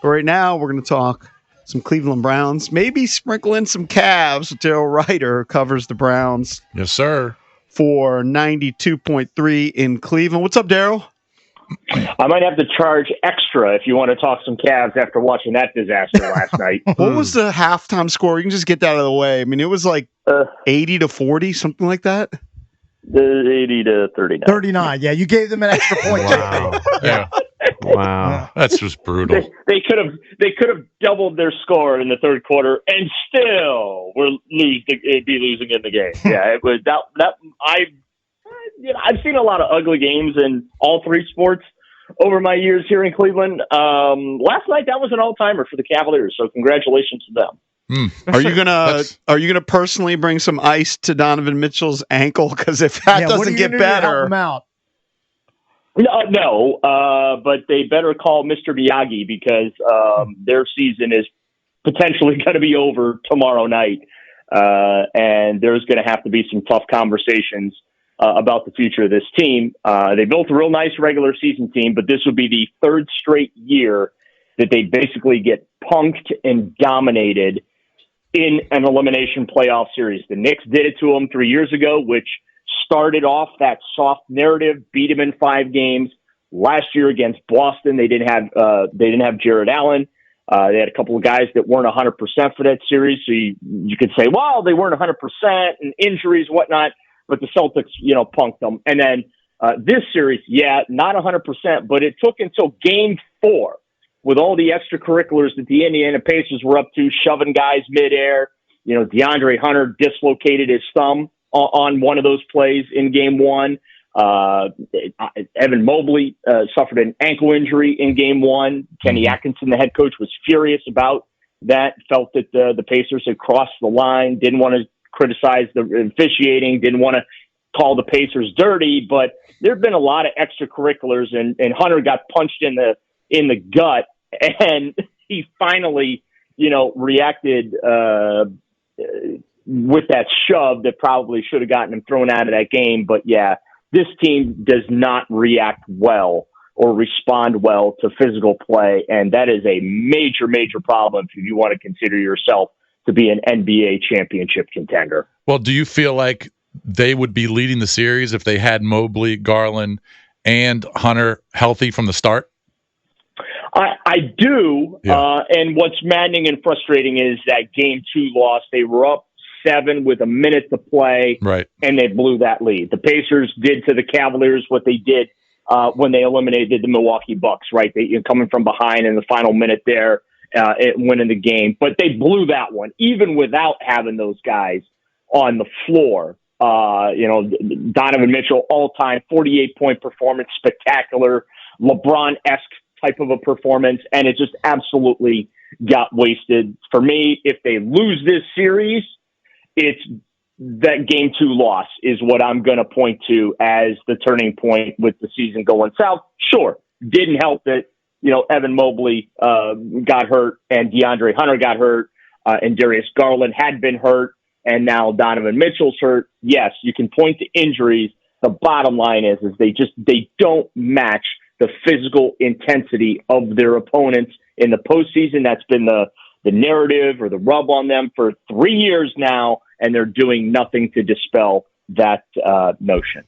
But right now, we're going to talk some Cleveland Browns, maybe sprinkle in some Cavs. Daryl Ruiter covers the Browns. Yes, sir. For 92.3 in Cleveland. What's up, Daryl? I might have to charge extra if you want to talk some Cavs after watching that disaster last night. What was the halftime score? You can just get that out of the way. I mean, it was like 80-40, something like that. 80-39. 39. Yeah, you gave them an extra point. Wow. Yeah. Wow. That's just brutal. They could have doubled their score in the third quarter and still be losing in the game. Yeah, it was that I've seen a lot of ugly games in all three sports over my years here in Cleveland. Last night that was an all-timer for the Cavaliers, so congratulations to them. Are you gonna personally bring some ice to Donovan Mitchell's ankle? Because if that doesn't get better, help him out? No, but they better call Mr. Miyagi because their season is potentially going to be over tomorrow night, and there's going to have to be some tough conversations about the future of this team. They built a real nice regular season team, but this would be the third straight year that they basically get punked and dominated in an elimination playoff series. The Knicks did it to them 3 years ago, which started off that soft narrative, beat them in 5 games. Last year against Boston, they didn't have Jared Allen. They had a couple of guys that weren't 100% for that series. So you could say, well, they weren't 100% and injuries, whatnot, but the Celtics, punked them. And then this series, not 100%, but it took until game 4 with all the extracurriculars that the Indiana Pacers were up to, shoving guys midair. DeAndre Hunter dislocated his thumb on one of those plays in game 1. Evan Mobley suffered an ankle injury in game 1. Kenny Atkinson, the head coach, was furious about that, felt that the Pacers had crossed the line, didn't want to criticize the officiating, didn't want to call the Pacers dirty, but there have been a lot of extracurriculars, and Hunter got punched in the gut, and he finally, reacted with that shove that probably should have gotten him thrown out of that game. But yeah, this team does not react well or respond well to physical play, and that is a major, major problem if you want to consider yourself to be an NBA championship contender. Well, do you feel like they would be leading the series if they had Mobley, Garland, and Hunter healthy from the start? I do, and what's maddening and frustrating is that game 2 loss. They were up 7 with a minute to play, right, and they blew that lead. The Pacers did to the Cavaliers what they did when they eliminated the Milwaukee Bucks, right? You're coming from behind in the final minute there, winning the game. But they blew that one, even without having those guys on the floor. Donovan Mitchell, all-time 48-point performance, spectacular, LeBron-esque type of a performance, and it just absolutely got wasted. For me, if they lose this series, it's that game 2 loss is what I'm going to point to as the turning point with the season going south. Sure, didn't help that, Evan Mobley got hurt and DeAndre Hunter got hurt and Darius Garland had been hurt and now Donovan Mitchell's hurt. Yes, you can point to injuries. The bottom line is they don't match the physical intensity of their opponents in the postseason. That's been the narrative or the rub on them for 3 years now, and they're doing nothing to dispel that notion.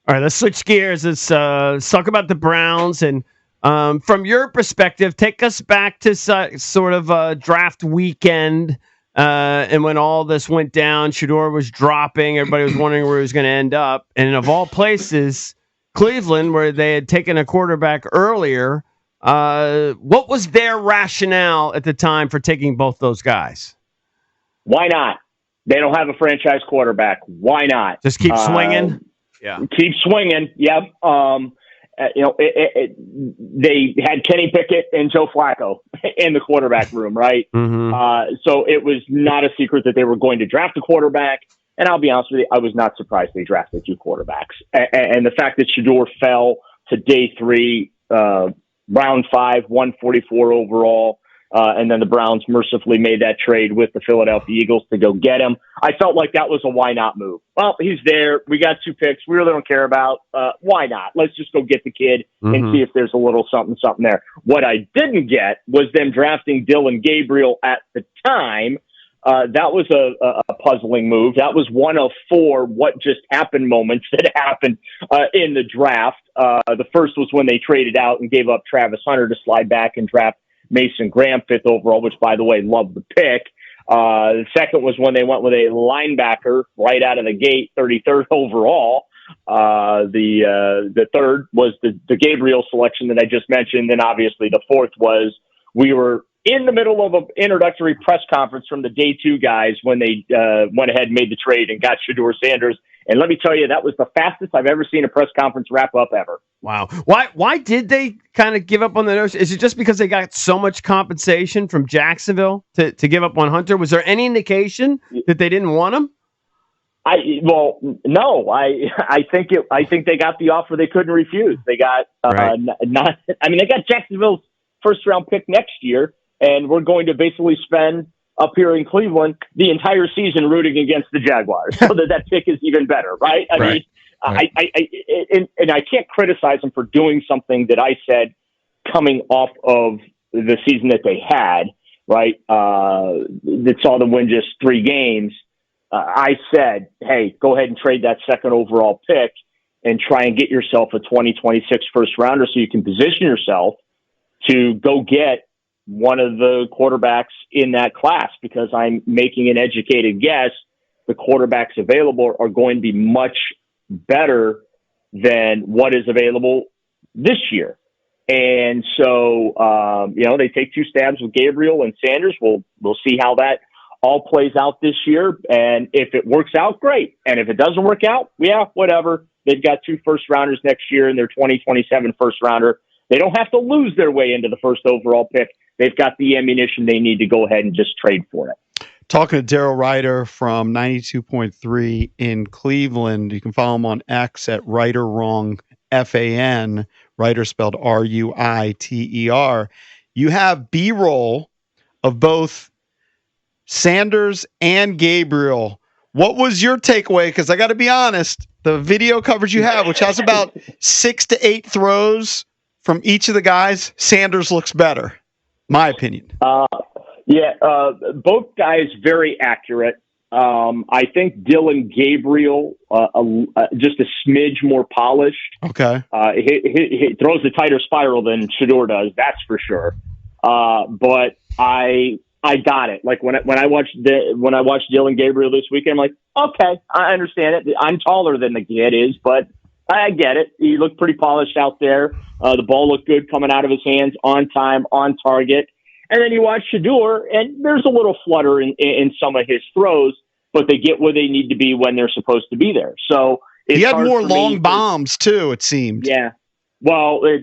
All right, let's switch gears. Let's talk about the Browns. And from your perspective, take us back to sort of draft weekend and when all this went down. Shedeur was dropping. Everybody was wondering where he was going to end up. And of all places, Cleveland, where they had taken a quarterback earlier, what was their rationale at the time for taking both those guys? Why not? They don't have a franchise quarterback. Why not? Just keep swinging? Yeah. Keep swinging. Yep. They had Kenny Pickett and Joe Flacco in the quarterback room, right? Mm-hmm. So it was not a secret that they were going to draft a quarterback. And I'll be honest with you, I was not surprised they drafted 2 quarterbacks. And the fact that Shedeur fell to day 3, round 5, 144 overall, And then the Browns mercifully made that trade with the Philadelphia Eagles to go get him. I felt like that was a why not move. Well, he's there. We got 2 picks. We really don't care about. Why not? Let's just go get the kid and see if there's a little something there. What I didn't get was them drafting Dylan Gabriel at the time. That was a puzzling move. That was one of 4 what just happened moments that happened in the draft. The first was when they traded out and gave up Travis Hunter to slide back and draft Mason Graham 5th overall, which, by the way, loved the pick. The second was when they went with a linebacker right out of the gate, 33rd overall. The third was the Gabriel selection that I just mentioned. And obviously the fourth was we were in the middle of an introductory press conference from the day 2 guys when they went ahead and made the trade and got Shedeur Sanders. And let me tell you, that was the fastest I've ever seen a press conference wrap up ever. Wow. Why did they kind of give up on the notion? Is it just because they got so much compensation from Jacksonville to give up on Hunter? Was there any indication that they didn't want him? No. I think they got the offer they couldn't refuse. They got they got Jacksonville's first round pick next year, and we're going to basically spend up here in Cleveland the entire season rooting against the Jaguars, so that pick is even better, right? I mean, I can't criticize them for doing something that I said coming off of the season that they had, right? That saw them win just 3 games. I said, hey, go ahead and trade that second overall pick and try and get yourself a 2026 first rounder so you can position yourself to go get one of the quarterbacks in that class, because I'm making an educated guess the quarterbacks available are going to be much better than what is available this year. And so, they take 2 stabs with Gabriel and Sanders. We'll see how that all plays out this year. And if it works out, great. And if it doesn't work out, whatever. They've got 2 first rounders next year and their 2027 first rounder. They don't have to lose their way into the first overall pick. They've got the ammunition they need to go ahead and just trade for it. Talking to Daryl Ruiter from 92.3 in Cleveland. You can follow him on X at Ruiter Wrong FAN. Ruiter spelled Ruiter. You have B-roll of both Sanders and Gabriel. What was your takeaway? Because I got to be honest, the video coverage you have, which has about 6 to 8 throws from each of the guys, Sanders looks better. My opinion. Both guys very accurate. I think Dylan Gabriel just a smidge more polished. Okay. He throws a tighter spiral than Shedeur does, that's for sure. But I got it. Like when I watched Dylan Gabriel this weekend, I'm like, okay, I understand it. I'm taller than the kid is, but I get it. He looked pretty polished out there. The ball looked good coming out of his hands, on time, on target. And then you watch Shedeur, and there's a little flutter in some of his throws, but they get where they need to be when they're supposed to be there. So he had more long bombs too, it seemed. Yeah. Well, it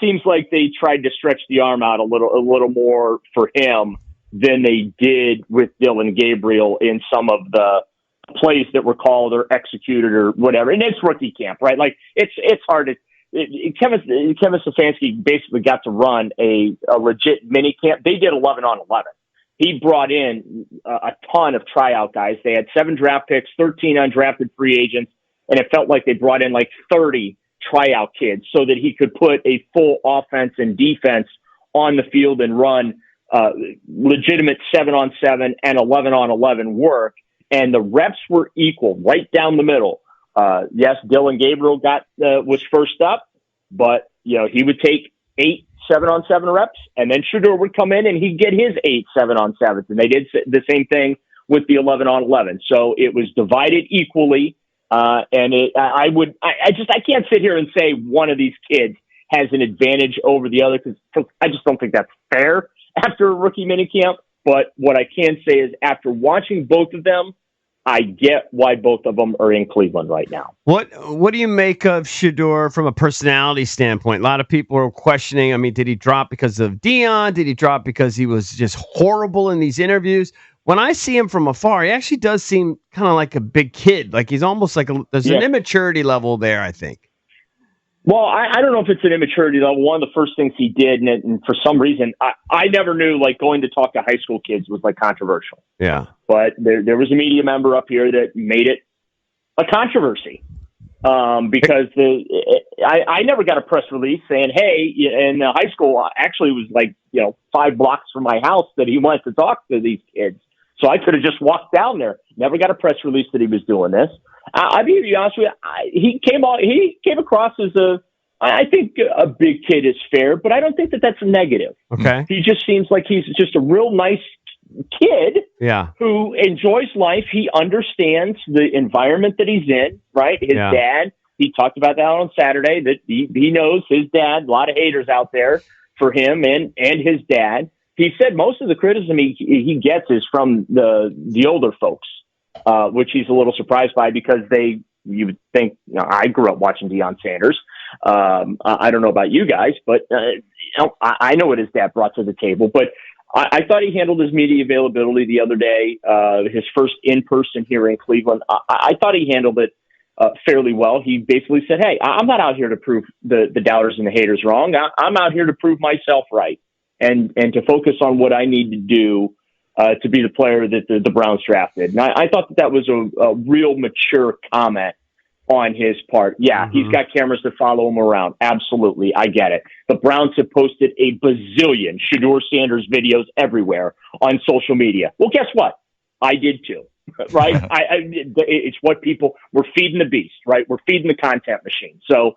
seems like they tried to stretch the arm out a little more for him than they did with Dylan Gabriel in some of the plays that were called or executed or whatever. And it's rookie camp, right? Like it's hard to. Kevin Stefanski basically got to run a legit mini camp. They did 11 on 11. He brought in a ton of tryout guys. They had 7 draft picks, 13 undrafted free agents, and it felt like they brought in like 30 tryout kids so that he could put a full offense and defense on the field and run legitimate 7-on-7 and 11-on-11 work. And the reps were equal right down the middle. Yes, Dylan Gabriel was first up, but he would take 8 7-on-7 reps, and then Shedeur would come in and he'd get his 8 7-on-7s, and they did the same thing with the 11-on-11. So it was divided equally, and I can't sit here and say one of these kids has an advantage over the other because I just don't think that's fair after a rookie minicamp. But what I can say is after watching both of them, I get why both of them are in Cleveland right now. What do you make of Shedeur from a personality standpoint? A lot of people are questioning. I mean, did he drop because of Dion? Did he drop because he was just horrible in these interviews? When I see him from afar, he actually does seem kind of like a big kid. Like he's almost like there's an immaturity level there, I think. Well, I don't know if it's an immaturity though. One of the first things he did, and for some reason, I never knew like going to talk to high school kids was like controversial. Yeah. But there was a media member up here that made it a controversy because I never got a press release saying, hey, in high school, actually it was like 5 blocks from my house that he wanted to talk to these kids. So I could have just walked down there. Never got a press release that he was doing this. I'll be honest with you. He came across as I think a big kid is fair, but I don't think that that's a negative. Okay. He just seems like he's just a real nice kid. Yeah. Who enjoys life. He understands the environment that he's in, right? His dad, he talked about that on Saturday, that he knows his dad, a lot of haters out there for him and his dad. He said most of the criticism he gets is from the older folks. Which he's a little surprised by because you would think, I grew up watching Deion Sanders. I don't know about you guys, but I know what his dad brought to the table. But I thought he handled his media availability the other day, his first in-person here in Cleveland. I thought he handled it fairly well. He basically said, hey, I'm not out here to prove the doubters and the haters wrong. I'm out here to prove myself right and to focus on what I need to do to be the player that the Browns drafted. And I thought that was a real mature comment on his part. Yeah, he's got cameras that follow him around. Absolutely, I get it. The Browns have posted a bazillion Shedeur Sanders videos everywhere on social media. Well, guess what? I did too, right? It's what we're feeding the beast, right? We're feeding the content machine. So,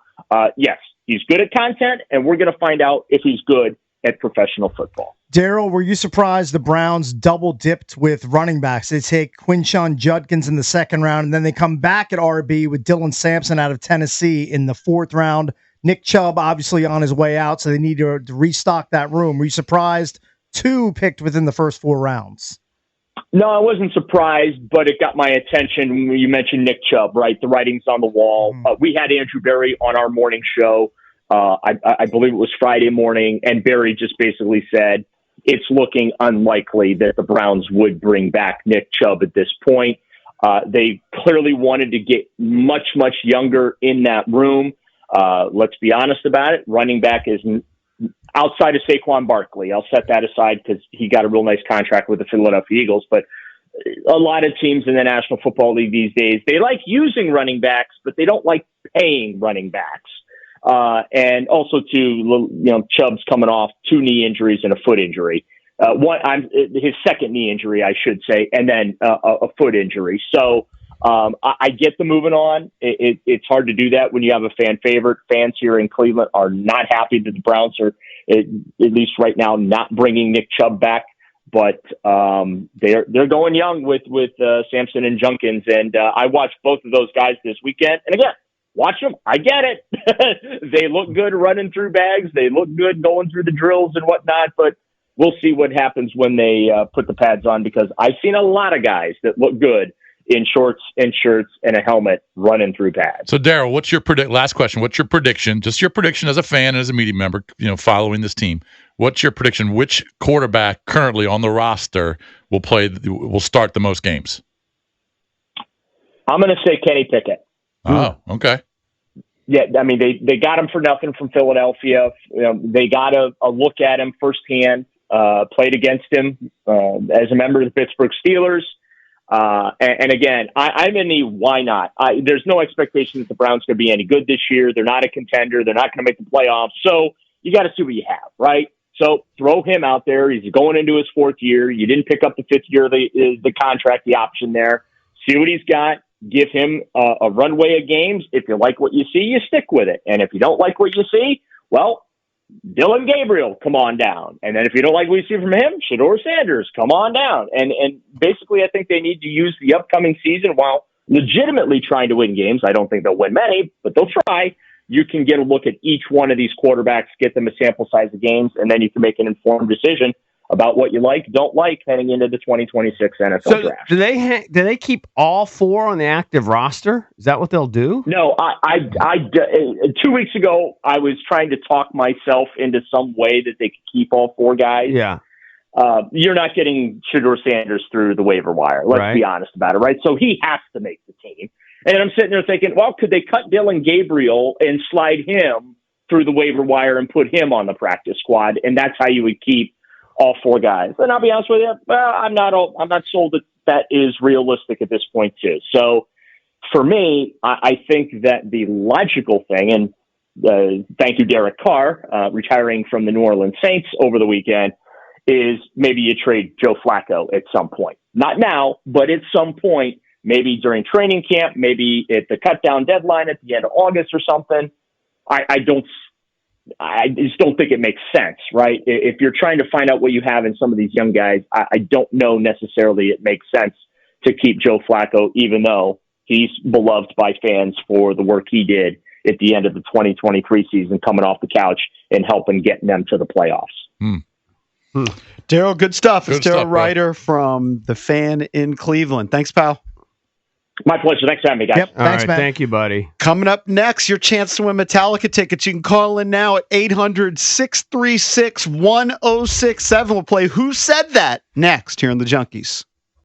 yes, he's good at content, and we're going to find out if he's good at professional football. Daryl, were you surprised the Browns double dipped with running backs? They take Quinshon Judkins in the second round, and then they come back at RB with Dylan Sampson out of Tennessee in the fourth round. Nick Chubb obviously on his way out, so they need to restock that room. Were you surprised 2 picked within the first 4 rounds? No, I wasn't surprised, but it got my attention when you mentioned Nick Chubb, right? The writing's on the wall. We had Andrew Berry on our morning show. I believe it was Friday morning, and Barry just basically said it's looking unlikely that the Browns would bring back Nick Chubb at this point. They clearly wanted to get much, much younger in that room. Let's be honest about it. Running back is outside of Saquon Barkley. I'll set that aside because he got a real nice contract with the Philadelphia Eagles, but a lot of teams in the National Football League these days, they like using running backs, but they don't like paying running backs. And also Chubb's coming off 2 knee injuries and a foot injury. His second knee injury, I should say, and then a foot injury. So I get the moving on. It's hard to do that when you have a fan favorite. Fans here in Cleveland are not happy that the Browns are, at least right now, not bringing Nick Chubb back. But they're going young with Sampson and Junkins, and I watched both of those guys this weekend. And again, watch them. I get it. They look good running through bags. They look good going through the drills and whatnot. But we'll see what happens when they put the pads on, because I've seen a lot of guys that look good in shorts and shirts and a helmet running through pads. So, Daryl, what's your last question? What's your prediction? Just your prediction as a fan and as a media member, following this team. What's your prediction? Which quarterback currently on the roster will start the most games? I'm going to say Kenny Pickett. Oh, okay. Yeah, I mean, they got him for nothing from Philadelphia. They got a look at him firsthand, played against him as a member of the Pittsburgh Steelers. And again, I'm in the why not. There's no expectation that the Browns going to be any good this year. They're not a contender. They're not going to make the playoffs. So you got to see what you have, right? So throw him out there. He's going into his 4th year. You didn't pick up the 5th year of the contract, the option there. See what he's got. Give him a runway of games. If you like what you see, you stick with it. And if you don't like what you see, well, Dylan Gabriel, come on down. And then if you don't like what you see from him, Shedeur Sanders, come on down. And basically, I think they need to use the upcoming season while legitimately trying to win games. I don't think they'll win many, but they'll try. You can get a look at each one of these quarterbacks, get them a sample size of games, and then you can make an informed decision about what you like, don't like heading into the 2026 NFL draft. Do they keep all 4 on the active roster? Is that what they'll do? No, I 2 weeks ago, I was trying to talk myself into some way that they could keep all 4 guys. Yeah. You're not getting Shedeur Sanders through the waiver wire. Let's be honest about it, right? So he has to make the team. And I'm sitting there thinking, well, could they cut Dylan Gabriel and slide him through the waiver wire and put him on the practice squad? And that's how you would keep all 4 guys. And I'll be honest with you, I'm not sold that is realistic at this point too. So for me, I think that the logical thing, and thank you, Derek Carr, retiring from the New Orleans Saints over the weekend, is maybe you trade Joe Flacco at some point. Not now, but at some point, maybe during training camp, maybe at the cut down deadline at the end of August or something. I just don't think it makes sense, right? If you're trying to find out what you have in some of these young guys, I don't know necessarily it makes sense to keep Joe Flacco, even though he's beloved by fans for the work he did at the end of the 2023 season, coming off the couch and helping getting them to the playoffs. Daryl, good stuff. It's Good Daryl stuff, Ruiter from The Fan in Cleveland. Thanks, pal. My pleasure. Thanks for having me, guys. Yep. All Thanks, right, man. thank you, buddy. Coming up next, your chance to win Metallica tickets. You can call in now at 800-636-1067. We'll play Who Said That next here on the Junkies.